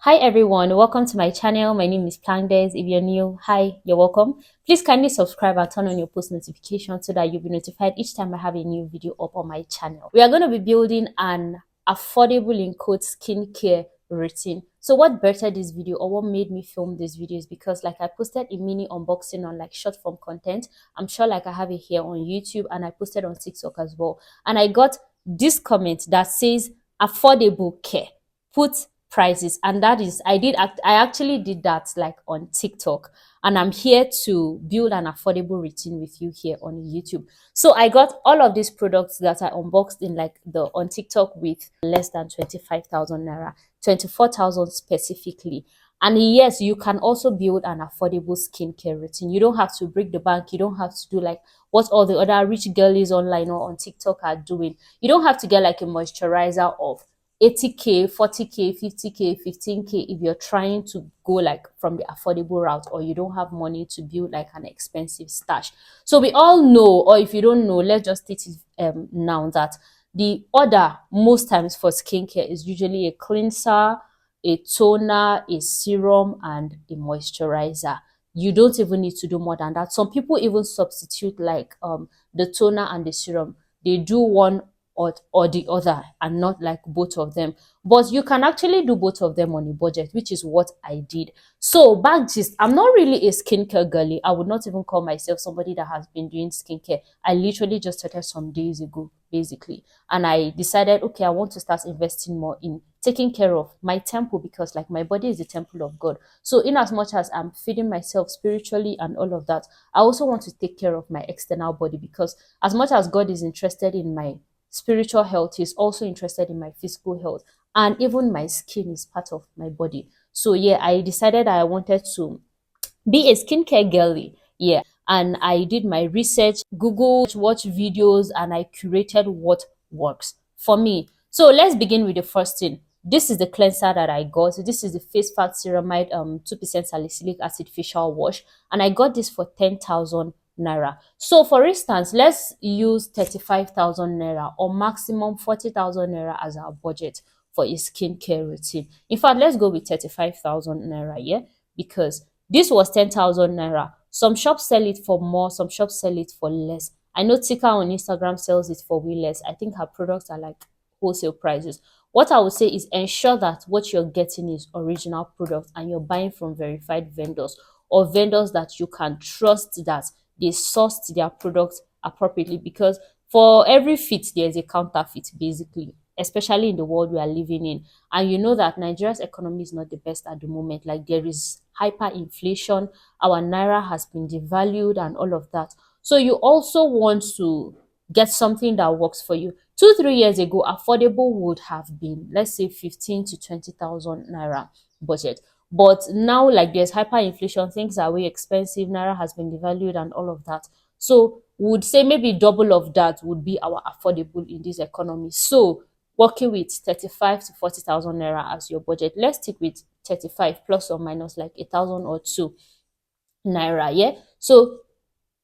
Hi everyone, welcome to my channel. My name is Plandes. If you're new, hi, you're welcome. Please kindly subscribe and turn on your post notifications so that you'll be notified each time I have a new video up on my channel. We are going to be building an affordable in quote skincare routine. So what birthed this video or what made me film this video is because like I posted a mini unboxing on like short form content. I'm sure like I have it here on YouTube and I posted on TikTok as well. And I got this comment that says affordable care. Put prices, and that is I actually did that like on TikTok, and I'm here to build an affordable routine with you here on YouTube. So I got all of these products that I unboxed in like the on TikTok with less than 25,000 naira, 24,000 specifically. And yes, you can also build an affordable skincare routine. You don't have to break the bank. You don't have to do like what all the other rich girlies online or on TikTok are doing. You don't have to get like a moisturizer of 80k, 40k, 50k, 15k if you're trying to go like from the affordable route or you don't have money to build like an expensive stash. So we all know, or if you don't know, let's just state it now that the order most times for skincare is usually a cleanser, a toner, a serum, and a moisturizer. You don't even need to do more than that. Some people even substitute like the toner and the serum. They do one or the other and not like both of them, but you can actually do both of them on a budget, which is what I did. So back gist, I'm not really a skincare girly. I would not even call myself somebody that has been doing skincare. I literally just started some days ago basically, and I decided, okay, I want to start investing more in taking care of my temple, because like my body is the temple of God. So in as much as I'm feeding myself spiritually and all of that, I also want to take care of my external body, because as much as God is interested in my spiritual health, is also interested in my physical health, and even my skin is part of my body. So yeah, I decided I wanted to be a skincare girly. Yeah, and I did my research, Google, watch videos, and I curated what works for me. So let's begin with the first thing. This is the cleanser that I got. This is the Face Fat Ceramide 2% salicylic acid facial wash, and I got this for 10,000 naira. So for instance, let's use 35,000 naira or maximum 40,000 naira as our budget for a skincare routine. In fact, let's go with 35,000 naira, yeah, because this was 10,000 naira. Some shops sell it for more, some shops sell it for less. I know Tika on Instagram sells it for way less. I think her products are like wholesale prices. What I would say is ensure that what you're getting is original products and you're buying from verified vendors, or vendors that you can trust that they sourced their products appropriately, because for every fit there's a counterfeit basically, especially in the world we are living in. And you know that Nigeria's economy is not the best at the moment. Like there is hyperinflation, our naira has been devalued and all of that. So you also want to get something that works for you. 2 3 years ago, affordable would have been, let's say, 15 to 20,000 naira budget. But now, like there's hyperinflation, things are way expensive, naira has been devalued and all of that. So would say maybe double of that would be our affordable in this economy. So working with 35 to 40,000 naira as your budget. Let's stick with 35 plus or minus like 1,000 or two naira. Yeah. So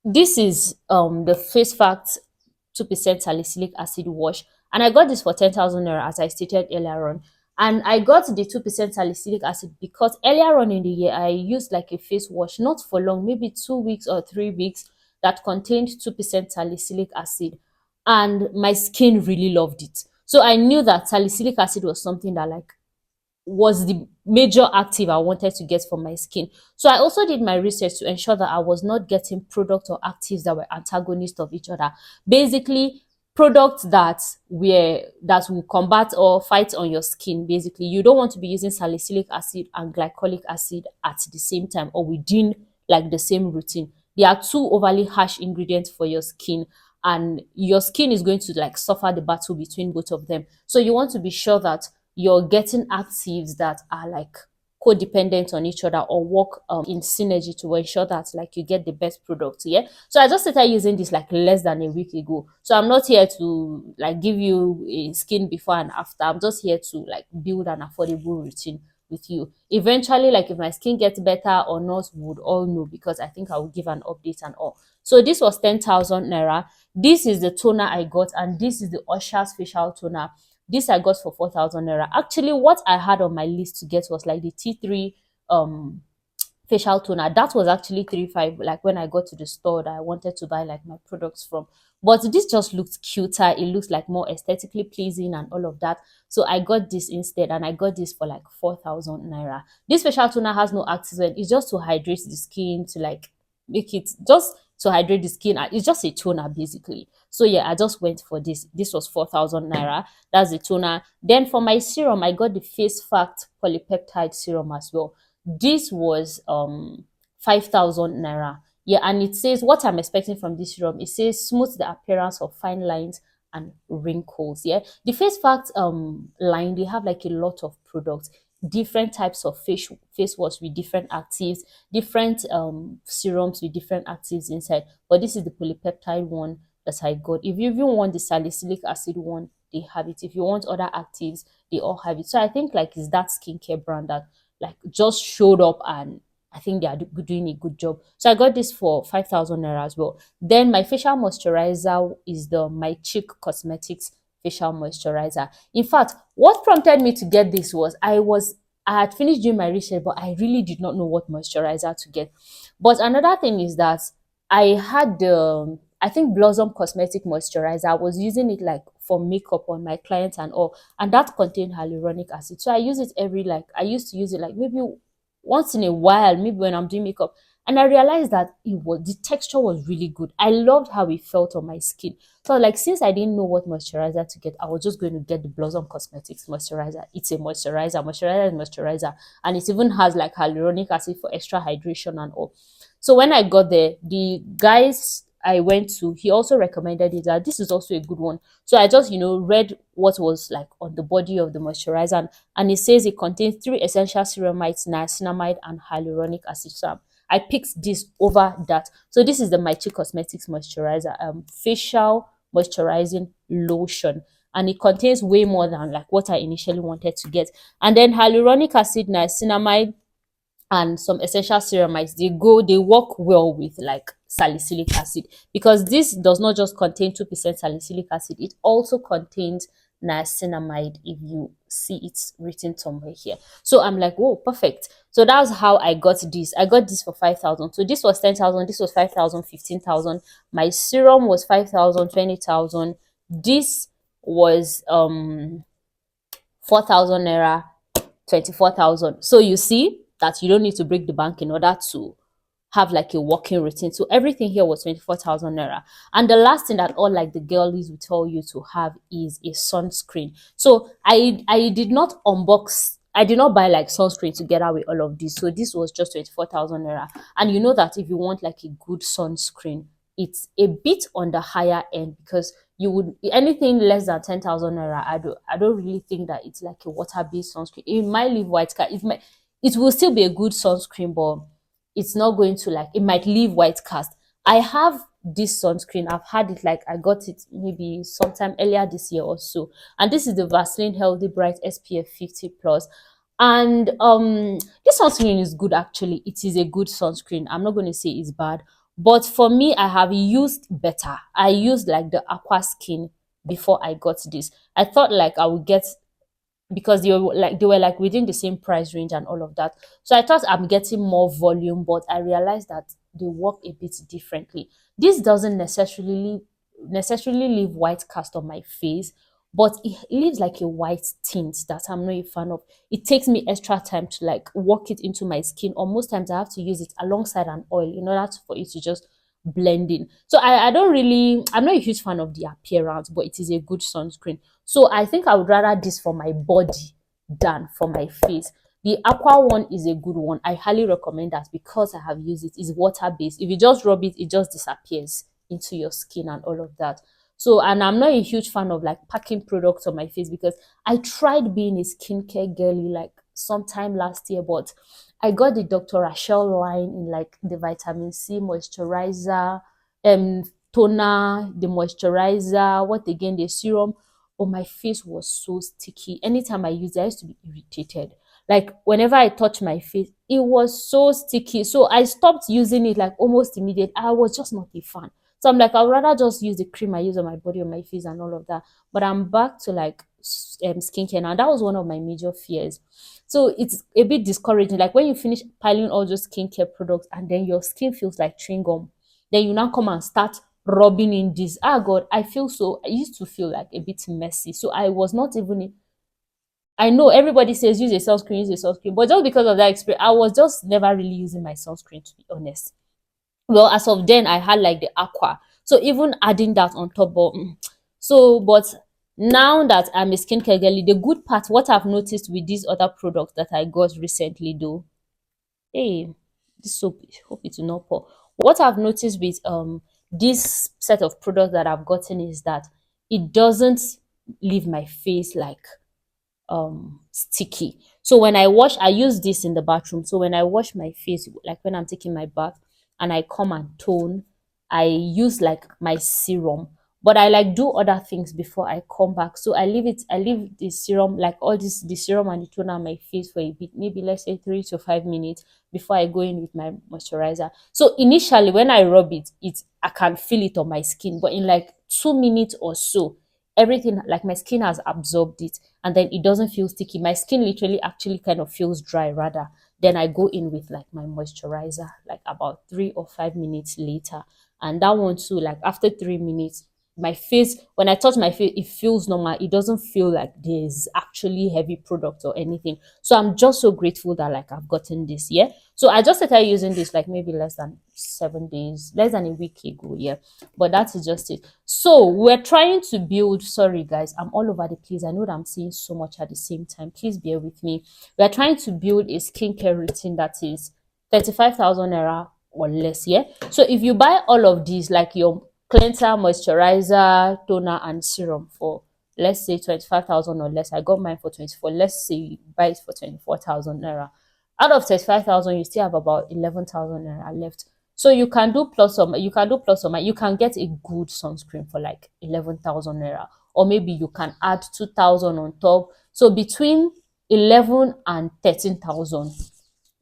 this is the Face Fact 2% salicylic acid wash, and I got this for 10,000 naira as I stated earlier on. And I got the 2% salicylic acid because earlier on in the year I used like a face wash, not for long, maybe 2 weeks or 3 weeks, that contained 2% salicylic acid, and my skin really loved it. So I knew that salicylic acid was something that like was the major active I wanted to get for my skin. So I also did my research to ensure that I was not getting products or actives that were antagonists of each other. Basically, products that will combat or fight on your skin. Basically, you don't want to be using salicylic acid and glycolic acid at the same time or within like the same routine. They are two overly harsh ingredients for your skin, and your skin is going to like suffer the battle between both of them. So you want to be sure that you're getting actives that are like codependent on each other or work in synergy to ensure that like you get the best product. Yeah, so I just started using this like less than a week ago. So I'm not here to like give you a skin before and after. I'm just here to like build an affordable routine with you. Eventually, like if my skin gets better or not, we would all know, because I think I will give an update and all. So this was 10,000 naira. This is the toner I got, and this is the Usher's facial toner. This I got for 4,000 naira. Actually, what I had on my list to get was like the T3 facial toner. That was actually 3,500, like when I got to the store that I wanted to buy like my products from. But this just looks cuter. It looks like more aesthetically pleasing and all of that. So I got this instead, and I got this for like 4,000 naira. This facial toner has no active. It's just to hydrate the skin, to like make it just to hydrate the skin. It's just a toner basically. So yeah, I just went for this. This was 4,000 naira. That's the toner. Then for my serum, I got the Face Fact polypeptide serum as well. This was 5,000 naira. Yeah, and it says what I'm expecting from this serum. It says smooth the appearance of fine lines and wrinkles. Yeah, the Face Fact line, they have like a lot of products, different types of face wash with different actives, different serums with different actives inside. But this is the polypeptide one that I got. If you even want the salicylic acid one, they have it. If you want other actives, they all have it. So I think like it's that skincare brand that like just showed up, and I think they are doing a good job. So I got this for 5,000 naira as well. Then my facial moisturizer is the My Chick Cosmetics facial moisturizer. In fact, what prompted me to get this was I had finished doing my research, but I really did not know what moisturizer to get. But another thing is that I had the I think Blossom Cosmetic moisturizer. I was using it like for makeup on my clients and all, and that contained hyaluronic acid. So I use it I used to use it like maybe once in a while, maybe when I'm doing makeup. And I realized that the texture was really good. I loved how it felt on my skin. So like since I didn't know what moisturizer to get, I was just going to get the Blossom Cosmetics moisturizer. It's a moisturizer. Moisturizer is moisturizer. And it even has like hyaluronic acid for extra hydration and all. So when I got there, the guys I went to, he also recommended it that this is also a good one. So I just, read what was like on the body of the moisturizer, and it says it contains 3 essential ceramides, niacinamide, and hyaluronic acid. So I picked this over that. So this is the My Chick Cosmetics moisturizer, facial moisturizing lotion, and it contains way more than like what I initially wanted to get. And then hyaluronic acid, niacinamide, and some essential ceramides, they work well with like salicylic acid, because this does not just contain 2% salicylic acid, it also contains niacinamide, if you see it written somewhere here. So I'm like, whoa, perfect. So that's how I got this. I got this for 5,000. So this was 10,000, this was 5,000, 15,000. My serum was 5,000, 20,000. This was 4,000 naira, 24,000. So you see that you don't need to break the bank in order to have like a working routine. So everything here was 24,000 naira. And the last thing that all like the girlies will tell you to have is a sunscreen. So I did not unbox, I did not buy like sunscreen together with all of this. So this was just 24,000 naira. And you know that if you want like a good sunscreen, it's a bit on the higher end, because you would anything less than 10,000 naira. I don't really think that it's like a water-based sunscreen. It might leave white cast. It will still be a good sunscreen, but it's not going to like, it might leave white cast. I have this sunscreen. I've had it like I got it maybe sometime earlier this year or so. And this is the Vaseline Healthy Bright SPF 50 plus. And this sunscreen is good actually. It is a good sunscreen. I'm not going to say it's bad. But for me, I have used better. I used like the Aqua Skin before I got this. I thought like I would get, because they were like within the same price range and all of that. So I thought I'm getting more volume, but I realized that they work a bit differently. This doesn't necessarily leave white cast on my face, but it leaves like a white tint that I'm not a fan of. It takes me extra time to like work it into my skin, or most times I have to use it alongside an oil in order for it to just blend in. So I'm not a huge fan of the appearance, but it is a good sunscreen. So I think I would rather this for my body than for my face. The Aqua one is a good one. I highly recommend that because I have used it. It's water-based. If you just rub it, it just disappears into your skin and all of that. So, and I'm not a huge fan of like packing products on my face, because I tried being a skincare girly like sometime last year, but I got the Dr. Rachel line in like the vitamin C moisturizer, toner, the moisturizer, what again, the serum. Oh, my face was so sticky. Anytime I used it, I used to be irritated. Like whenever I touch my face, it was so sticky. So I stopped using it like almost immediately. I was just not a fan. So I'm like, I'd rather just use the cream I use on my body, on my face and all of that. But I'm back to like skincare now. That was one of my major fears. So it's a bit discouraging. Like when you finish piling all those skincare products and then your skin feels like chewing gum, then you now come and start rubbing in this. Ah, God, I used to feel like a bit messy. So I was not even, I know everybody says use a sunscreen, but just because of that experience, I was just never really using my sunscreen, to be honest. Well, as of then, I had like the aqua. So even adding that on top, but now that I'm a skincare girly, the good part, what I've noticed with these other products that I got recently, though, hey, this soap, hope it will not pour. What I've noticed with this set of products that I've gotten is that it doesn't leave my face like sticky. So when I wash, I use this in the bathroom. So when I wash my face, like when I'm taking my bath and I come and tone, I use like my serum. But I like do other things before I come back. So I leave the serum, like all this, the serum and the toner on my face for a bit, maybe let's say 3 to 5 minutes before I go in with my moisturizer. So initially when I rub it, I can feel it on my skin, but in like 2 minutes or so, everything, like my skin has absorbed it, and then it doesn't feel sticky. My skin literally actually kind of feels dry rather. Then I go in with like my moisturizer like about 3 or 5 minutes later, and that one too, like after 3 minutes, my face, when I touch my face, it feels normal. It doesn't feel like there's actually heavy product or anything. So I'm just so grateful that like I've gotten this. Yeah, so I just started using this like maybe less than 7 days, less than a week ago. Yeah, but that is just it. So we're trying to build, sorry guys, I'm all over the place. I know that I'm saying so much at the same time. Please bear with me. We're trying to build a skincare routine that is 35,000 naira or less. Yeah. So if you buy all of these, like your cleanser, moisturizer, toner, and serum for let's say 25,000 or less. I got mine for 24. Let's say you buy it for 24,000 naira. Out of 35,000, you still have about 11,000 naira left. So you can do plus or minus. You can get a good sunscreen for like 11,000 naira, or maybe you can add 2,000 on top. So between 11 and 13,000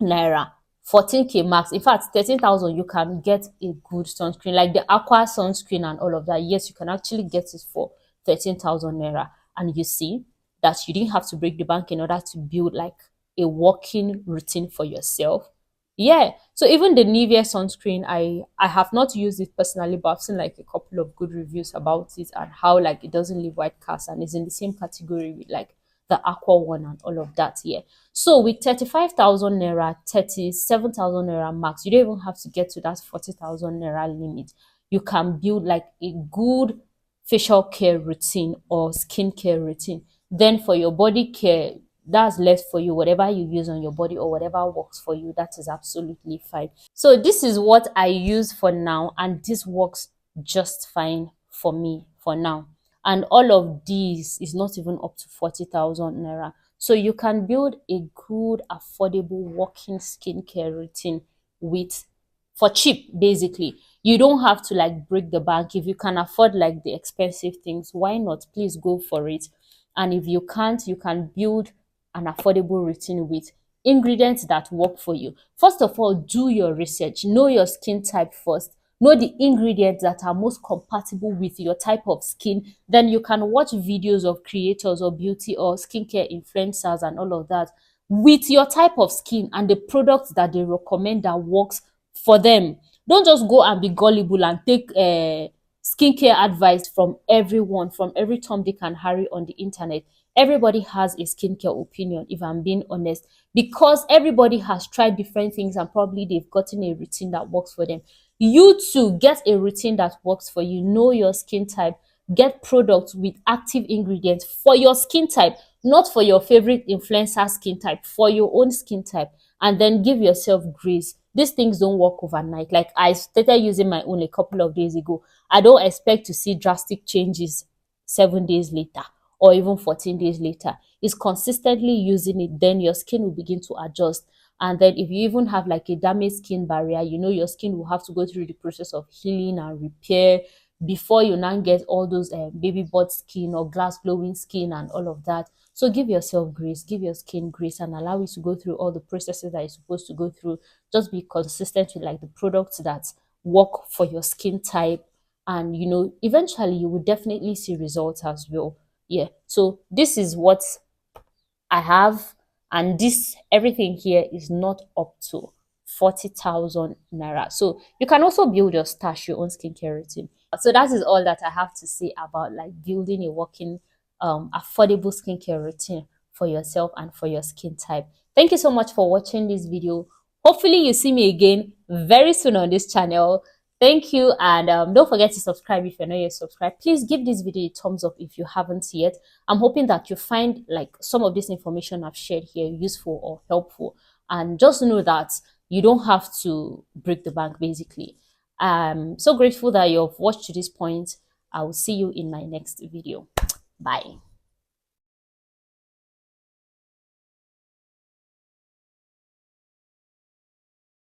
naira, 14K max. In fact, 13,000, you can get a good sunscreen like the aqua sunscreen and all of that. Yes, you can actually get it for 13,000 naira, and you see that you didn't have to break the bank in order to build like a working routine for yourself. Yeah. So even the Nivea sunscreen, I have not used it personally, but I've seen like a couple of good reviews about it and how like it doesn't leave white cast and is in the same category with like the aqua one and all of that. Yeah. So with 35,000 naira, 37,000 naira max, you don't even have to get to that 40,000 naira limit. You can build like a good facial care routine or skincare routine. Then for your body care, that's left for you. Whatever you use on your body or whatever works for you, that is absolutely fine. So this is what I use for now, and this works just fine for me for now. And all of these is not even up to 40,000 naira. So you can build a good, affordable working skincare routine with for cheap, basically. You don't have to like break the bank. If you can afford like the expensive things, why not? Please go for it. And if you can't, you can build an affordable routine with ingredients that work for you. First of all, do your research. Know your skin type first. Know the ingredients that are most compatible with your type of skin. Then you can watch videos of creators or beauty or skincare influencers and all of that with your type of skin and the products that they recommend that works for them. Don't just go and be gullible and take skincare advice from everyone, from every Tom, Dick, and Harry on the internet. Everybody has a skincare opinion, if I'm being honest, because everybody has tried different things and probably they've gotten a routine that works for them. You too get a routine that works for you. Know your skin type. Get products with active ingredients for your skin type, not for your favorite influencer skin type, for your own skin type. And then give yourself grace. These things don't work overnight. Like I started using my own a couple of days ago. I don't expect to see drastic changes 7 days later or even 14 days later. It's consistently using it, then your skin will begin to adjust. And then if you even have like a damaged skin barrier, you know your skin will have to go through the process of healing and repair before you now get all those baby butt skin or glass glowing skin and all of that. So give yourself grace, give your skin grace, and allow it to go through all the processes that you're supposed to go through. Just be consistent with like the products that work for your skin type, and you know eventually you will definitely see results as well. Yeah, so this is what I have, and this everything here is not up to 40,000 naira. So you can also build your stash, your own skincare routine. So that is all that I have to say about like building a working affordable skincare routine for yourself and for your skin type. Thank you so much for watching this video. Hopefully you see me again very soon on this channel. Thank you, and don't forget to subscribe if you're not yet subscribed. Please give this video a thumbs up if you haven't yet. I'm hoping that you find like some of this information I've shared here useful or helpful, and just know that you don't have to break the bank. Basically, I'm so grateful that you've watched to this point. I will see you in my next video. Bye.